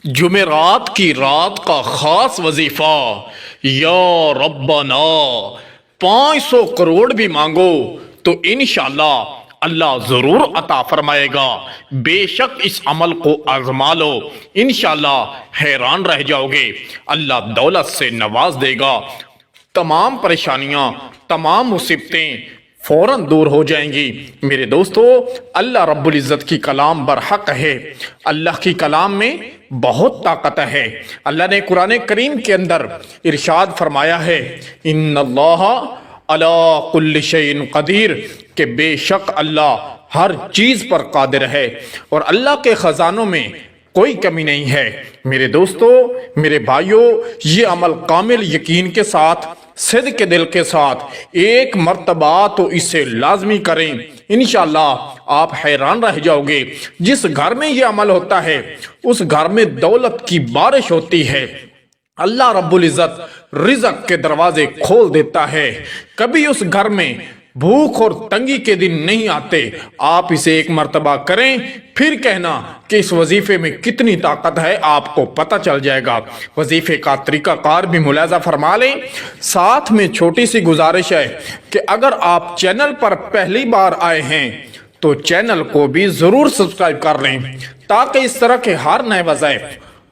جمعرات کی رات کا خاص وظیفہ یا ربنا 500 کروڑ بھی مانگو تو انشاءاللہ اللہ ضرور عطا فرمائے گا۔ بے شک اس عمل کو آزما لو، انشاءاللہ حیران رہ جاؤ گے۔ اللہ دولت سے نواز دے گا، تمام پریشانیاں، تمام مصیبتیں فوراً دور ہو جائیں گی۔ میرے دوستو، اللہ رب العزت کی کلام برحق ہے، اللہ کی کلام میں بہت طاقت ہے۔ اللہ نے قرآن کریم کے اندر ارشاد فرمایا ہے، ان اللہ علی کل شیء قدیر، کہ بے شک اللہ ہر چیز پر قادر ہے اور اللہ کے خزانوں میں کوئی کمی نہیں ہے۔ میرے دوستو، میرے بھائیوں، یہ عمل کامل یقین کے ساتھ، صدق کے دل کے ساتھ ایک مرتبہ تو اسے لازمی کریں، انشاءاللہ آپ حیران رہ جاؤ گے۔ جس گھر میں یہ عمل ہوتا ہے اس گھر میں دولت کی بارش ہوتی ہے، اللہ رب العزت رزق کے دروازے کھول دیتا ہے۔ کبھی اس گھر میں بھوک اور تنگی کے دن نہیں آتے۔ آپ اسے ایک مرتبہ کریں، پھر کہنا کہ اس وظیفے میں کتنی طاقت ہے، آپ کو پتہ چل جائے گا۔ وظیفے کا طریقہ کار بھی ملاحظہ فرما لیں۔ ساتھ میں چھوٹی سی گزارش ہے کہ اگر آپ چینل پر پہلی بار آئے ہیں تو چینل کو بھی ضرور سبسکرائب کر لیں، تاکہ اس طرح کے ہر نئے وظائف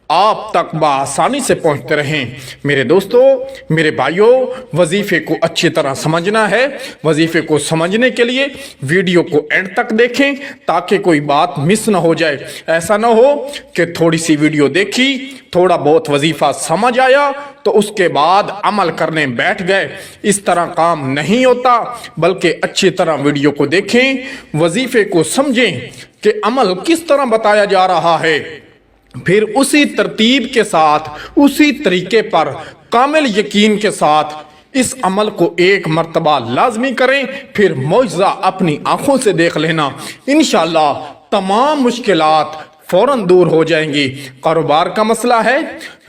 آپ تک بآسانی سے پہنچتے رہیں۔ میرے دوستو، میرے بھائیوں، وظیفے کو اچھی طرح سمجھنا ہے۔ وظیفے کو سمجھنے کے لیے ویڈیو کو اینڈ تک دیکھیں تاکہ کوئی بات مس نہ ہو جائے۔ ایسا نہ ہو کہ تھوڑی سی ویڈیو دیکھی، تھوڑا بہت وظیفہ سمجھ آیا تو اس کے بعد عمل کرنے بیٹھ گئے۔ اس طرح کام نہیں ہوتا، بلکہ اچھی طرح ویڈیو کو دیکھیں، وظیفے کو سمجھیں کہ عمل کس طرح بتایا جا رہا ہے، پھر اسی ترتیب کے ساتھ، اسی طریقے پر کامل یقین کے ساتھ اس عمل کو ایک مرتبہ لازمی کریں، پھر معجزہ اپنی آنکھوں سے دیکھ لینا۔ انشاءاللہ تمام مشکلات فوراً دور ہو جائیں گی۔ کاروبار کا مسئلہ ہے،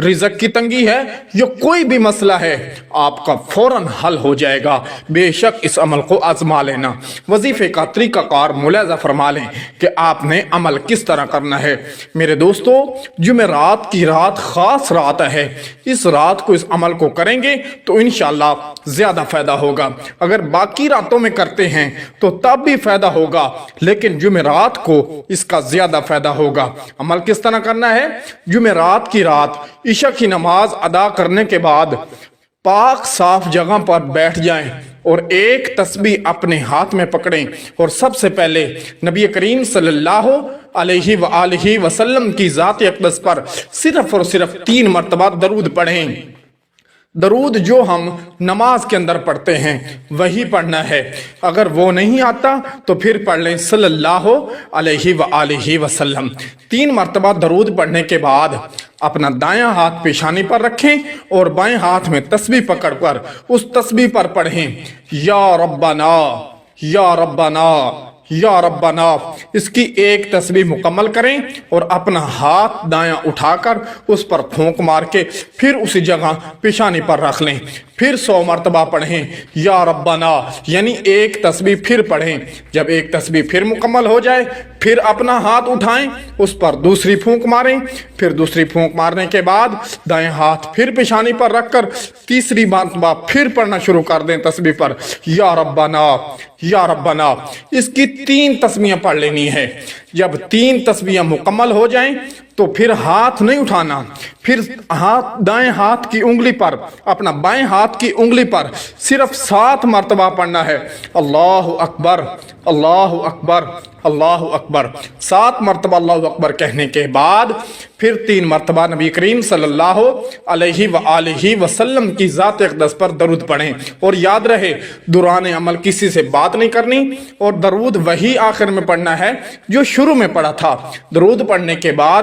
رزق کی تنگی ہے، یا کوئی بھی مسئلہ ہے، آپ کا فوراً حل ہو جائے گا۔ بے شک اس عمل کو آزما لینا۔ وظیفے کا طریقہ کار ملاحظہ فرما لیں کہ آپ نے عمل کس طرح کرنا ہے۔ میرے دوستو، جمعرات کی رات خاص رات ہے، اس رات کو اس عمل کو کریں گے تو انشاءاللہ زیادہ فائدہ ہوگا۔ اگر باقی راتوں میں کرتے ہیں تو تب بھی فائدہ ہوگا، لیکن جمعرات کو اس کا زیادہ فائدہ ہوگا۔ عمل کس طرح کرنا ہے؟ جمعرات کی رات عشاء کی نماز ادا کرنے کے بعد پاک صاف جگہ پر بیٹھ جائیں اور ایک تسبیح اپنے ہاتھ میں پکڑیں، اور سب سے پہلے نبی کریم صلی اللہ علیہ وآلہ وسلم کی ذات اقدس پر صرف اور صرف 3 مرتبہ درود پڑھیں۔ درود جو ہم نماز کے اندر پڑھتے ہیں وہی پڑھنا ہے۔ اگر وہ نہیں آتا تو پھر پڑھ لیں صلی اللہ علیہ وآلہ وسلم۔ 3 مرتبہ درود پڑھنے کے بعد اپنا دایاں ہاتھ پیشانی پر رکھیں اور بائیں ہاتھ میں تسبیح پکڑ کر اس تسبیح پر پڑھیں، یا ربنا یا ربنا یا ربنا۔ اس کی ایک تسبیح مکمل کریں اور اپنا ہاتھ دایاں اٹھا کر اس پر پھونک مار کے پھر اسی جگہ پیشانی پر رکھ لیں۔ پھر 100 مرتبہ پڑھیں یا ربنا، یعنی ایک تسبیح پھر پڑھیں۔ جب ایک تسبیح پھر مکمل ہو جائے پھر اپنا ہاتھ اٹھائیں، اس پر دوسری پھونک ماریں، پھر دوسری پھونک مارنے کے بعد دائیں ہاتھ پھر پیشانی پر رکھ کر تیسری مرتبہ پھر پڑھنا شروع کر دیں تسبیح پر، یا ربنا یا ربنا۔ اس کی 3 تسبیحیں پڑھ لینی ہے۔ جب 3 تسبیحیں مکمل ہو جائیں تو پھر ہاتھ نہیں اٹھانا، پھر دائیں ہاتھ کی انگلی پر، اپنا بائیں ہاتھ کی انگلی پر صرف 7 مرتبہ پڑھنا ہے، اللہ اکبر اللہ اکبر اللہ اکبر۔ 7 مرتبہ اللہ اکبر کہنے کے بعد پھر 3 مرتبہ نبی کریم صلی اللہ علیہ وآلہ وسلم کی ذات اقدس پر درود پڑھیں، اور یاد رہے دوران عمل کسی سے بات نہیں کرنی، اور درود وہی آخر میں پڑھنا ہے جو شروع میں پڑھا تھا۔ درود پڑھنے کے بعد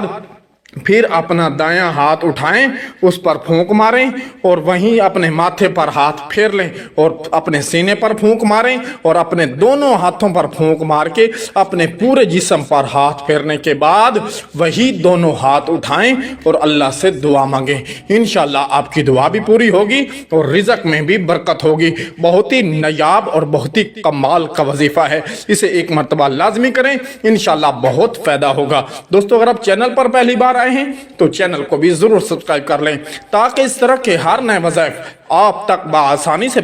پھر اپنا دایاں ہاتھ اٹھائیں، اس پر پھونک ماریں، اور وہیں اپنے ماتھے پر ہاتھ پھیر لیں اور اپنے سینے پر پھونک ماریں، اور اپنے دونوں ہاتھوں پر پھونک مار کے اپنے پورے جسم پر ہاتھ پھیرنے کے بعد وہی دونوں ہاتھ اٹھائیں اور اللہ سے دعا مانگیں۔ انشاءاللہ آپ کی دعا بھی پوری ہوگی اور رزق میں بھی برکت ہوگی۔ بہت ہی نایاب اور بہت ہی کمال کا وظیفہ ہے، اسے ایک مرتبہ لازمی کریں، انشاءاللہ بہت فائدہ ہوگا۔ دوستو، اگر آپ چینل پر پہلی بار آئے ہیں تو چینل کو بھی ضرور سبسکرائب کر لیں تاکہ اس طرح کے ہر نئے وظائف آپ تک بآسانی سے